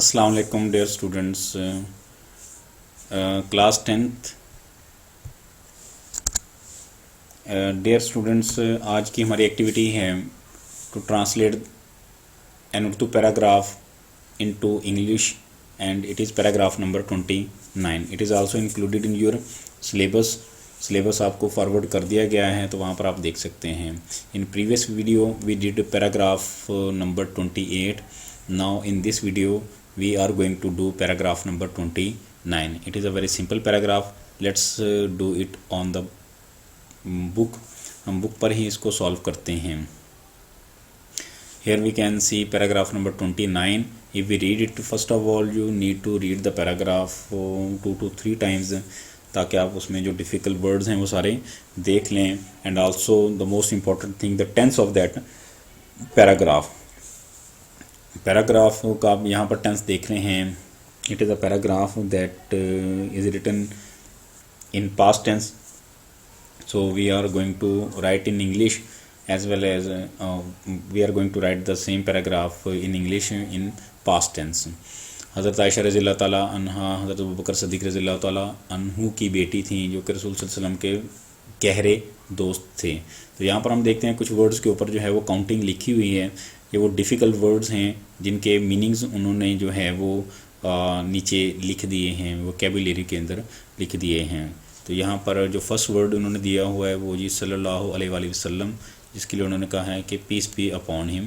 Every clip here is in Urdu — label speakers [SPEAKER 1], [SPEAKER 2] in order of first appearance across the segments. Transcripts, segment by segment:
[SPEAKER 1] السلام علیکم dear students, class 10th dear students, آج کی ہماری ایکٹیویٹی ہے to translate an Urdu paragraph into English and it is paragraph number 29. It is also included in your syllabus آپ کو فارورڈ کر دیا گیا ہے، تو وہاں پر آپ دیکھ سکتے ہیں. In previous video we did paragraph number 28. Now in this video we are going to do paragraph number 29. It is a very simple paragraph. Let's do it on the book. ہم بک پر ہی اس کو سالو کرتے ہیں. Here we can see paragraph number 29. If we read it, first of all you need to read the paragraph 2 to 3 times تاکہ آپ اس میں جو difficult words ہیں وہ سارے دیکھ لیں. And also the most important thing, the tense of that paragraph. Paragraph کا آپ یہاں پر ٹینس دیکھ رہے ہیں. It is a paragraph that is written in past tense, so we are going to write in English as well as we are going to write the same paragraph in English in past tense. Hazrat Aisha رضی اللہ تعالیٰ عنہا حضرت ابوبکر صدیق رضی اللہ تعالیٰ عنہ کی بیٹی تھیں، جو کہ رسول صلی اللہ علیہ وسلم کے گہرے دوست تھے. تو یہاں پر ہم دیکھتے ہیں کچھ ورڈز کے اوپر جو ہے وہ کاؤنٹنگ لکھی ہوئی ہے. یہ وہ ڈیفیکلٹ ورڈز ہیں جن کے میننگز انہوں نے جو ہے وہ نیچے لکھ دیے ہیں، ووکیبولری کے اندر لکھ دیے ہیں. تو یہاں پر جو فرسٹ ورڈ انہوں نے دیا ہوا ہے وہ جی صلی اللہ علیہ وآلہ وسلم، جس کے لیے انہوں نے کہا ہے کہ peace be upon him,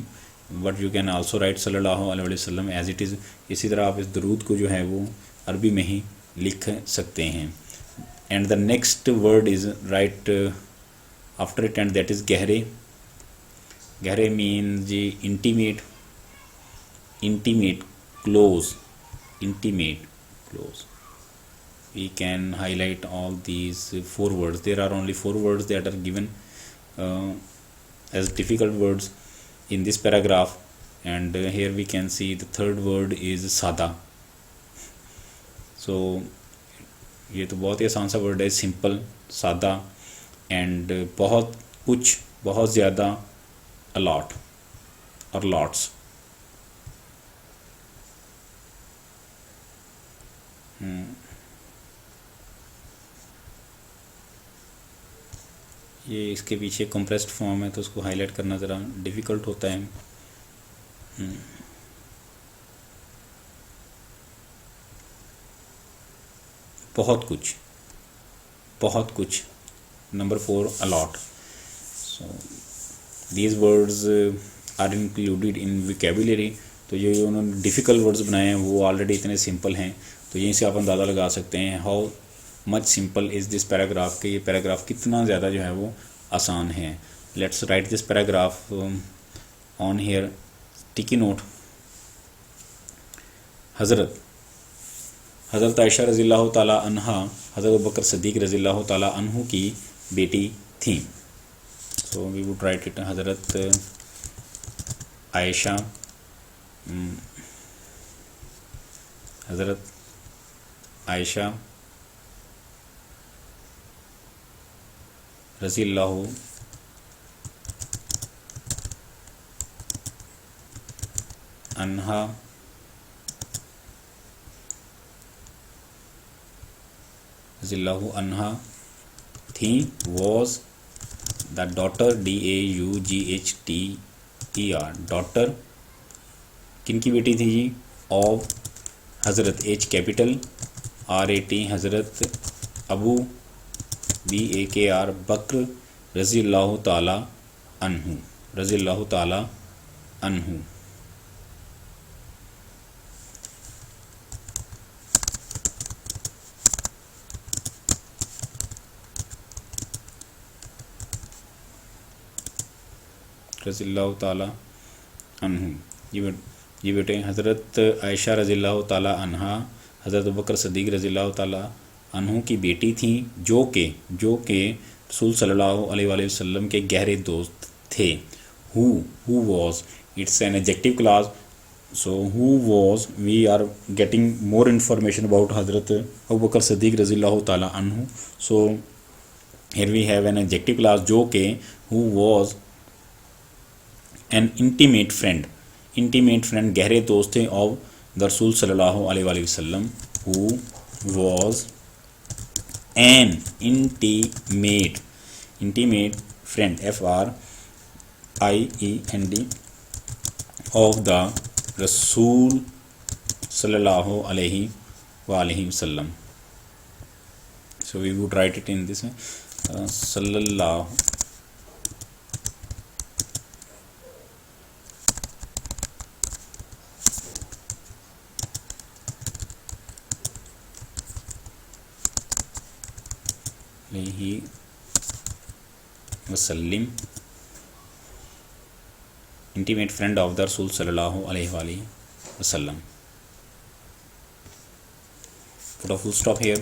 [SPEAKER 1] but you can also write صلی اللہ علیہ وآلہ وسلم ایز اٹ از. اسی طرح آپ اس درود کو جو ہے وہ عربی میں ہی لکھ سکتے ہیں. And the next word is right after it and that is گہرے. گہرے مینز جی intimate close. We can highlight all these 4 words. There are only 4 words that are given as difficult words in this paragraph, and here we can see the third word is sada. So یہ تو بہت ہی آسان سا ورڈ ہے، سمپل، سادہ. اینڈ بہت کچھ، بہت زیادہ، الاٹ اور لاٹس. یہ اس کے پیچھے کمپریسڈ فارم ہے تو اس کو ہائی لائٹ کرنا ذرا ڈیفیکلٹ ہوتا ہے. بہت کچھ، بہت کچھ. Number 4 allot. So these words are included in vocabulary. تو یہ انہوں نے ڈیفیکلٹ ورڈز بنائے ہیں وہ آلریڈی اتنے سمپل ہیں، تو یہیں سے آپ اندازہ لگا سکتے ہیں how much simple is this paragraph, کہ یہ پیراگراف کتنا زیادہ جو ہے وہ آسان ہے. Let's write this paragraph on here. Take note. Hazrat Aisha رضی اللہ تعالیٰ عنہا حضرت ابوبکر صدیق رضی اللہ تعالیٰ عنہ کی بیٹی تھیں. سو وی وڈ رائٹ اٹ حضرت عائشہ، حضرت عائشہ رضی اللہ عنہا رضی اللہ عنہا تھیں. Was the daughter, DAUGHTER، daughter کن کی بیٹی تھی جی؟ آف حضرت H کیپٹل RAT حضرت ابو BAKR بکر رضی اللہ تعالیٰ عنہ، رضی اللہ تعالیٰ عنہ. رضی اللہ تعالیٰ عنہ. یہ بیٹے حضرت عائشہ رضی اللہ تعالیٰ عنہا حضرت ابوبکر صدیق رضی اللہ تعالیٰ عنہ کی بیٹی تھیں، جو کہ رسول صلی اللہ علیہ وآلہ وسلم کے گہرے دوست تھے. who was, it's an adjective clause, so who was, we are getting more information about حضرت ابوبکر صدیق رضی اللہ تعالیٰ عنہ. so here we have an adjective clause جو کہ who was an intimate friend گہرے دوست تھے of the Rasul sallallahu alaihi wasallam, who was an intimate friend, friend of the Rasul sallallahu alaihi wasallam. So we would write it in this sallallahu alaihi wasallam, intimate friend of the Rasul sallallahu alaihi wasallam. Put a full stop here.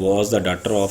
[SPEAKER 1] was the daughter of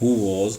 [SPEAKER 1] who was,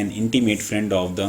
[SPEAKER 1] an intimate friend of the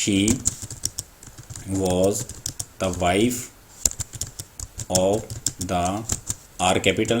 [SPEAKER 1] She was the wife of the R capital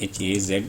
[SPEAKER 1] HAZRATAYASHA,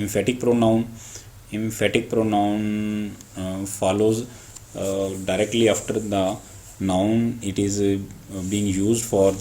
[SPEAKER 1] emphatic pronoun. Emphatic pronoun follows directly after the noun. It is being used for,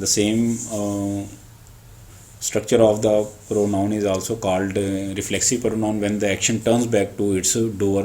[SPEAKER 1] The same structure of the pronoun is also called reflexive pronoun when the action turns back to its doer,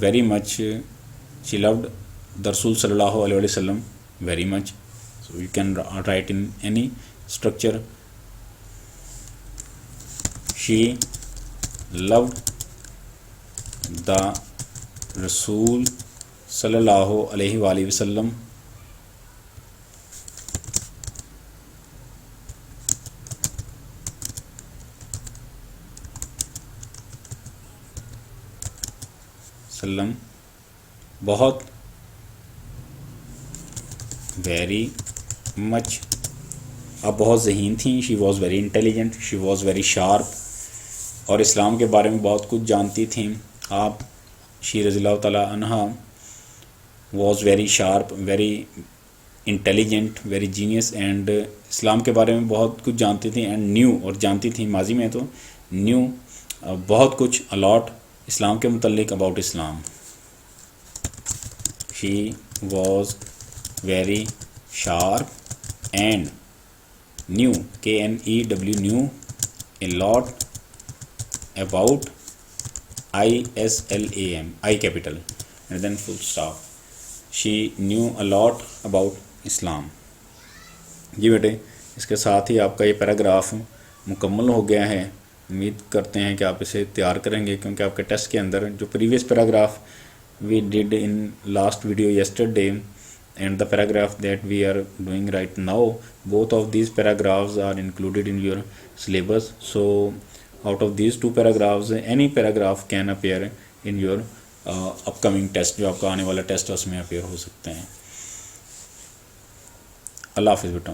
[SPEAKER 1] very much, she loved the Rasul sallallahu alaihi wasallam very much. So you can write in any structure. She loved the Rasul صلی اللہ علیہ وآلہ وسلم بہت ویری مچ، آپ بہت ذہین تھیں. She was very intelligent, she was very sharp, اور اسلام کے بارے میں بہت کچھ جانتی تھیں آپ. شی رضی اللہ تعالیٰ عنہ was very sharp, very intelligent, very genius, and اسلام کے بارے میں بہت کچھ جانتی تھیں. اینڈ نیو، اور جانتی تھیں ماضی میں تو نیو بہت کچھ الاٹ اسلام کے متعلق، about Islam. She was very sharp and new KNEW new a lot about ISLAM I capital and then full stop. She knew a lot about Islam. جی بیٹے، اس کے ساتھ ہی آپ کا یہ پیراگراف مکمل ہو گیا ہے. امید کرتے ہیں کہ آپ اسے تیار کریں گے، کیونکہ آپ کے ٹیسٹ کے اندر جو previous paragraph we did in last video yesterday and the paragraph that we are doing right now, both of these paragraphs are included in your syllabus. So out of these two paragraphs, any paragraph can appear in your upcoming test. جو آپ کا آنے والا ٹیسٹ ہے اس میں اپیئر ہو سکتے ہیں. اللہ حافظ بیٹا.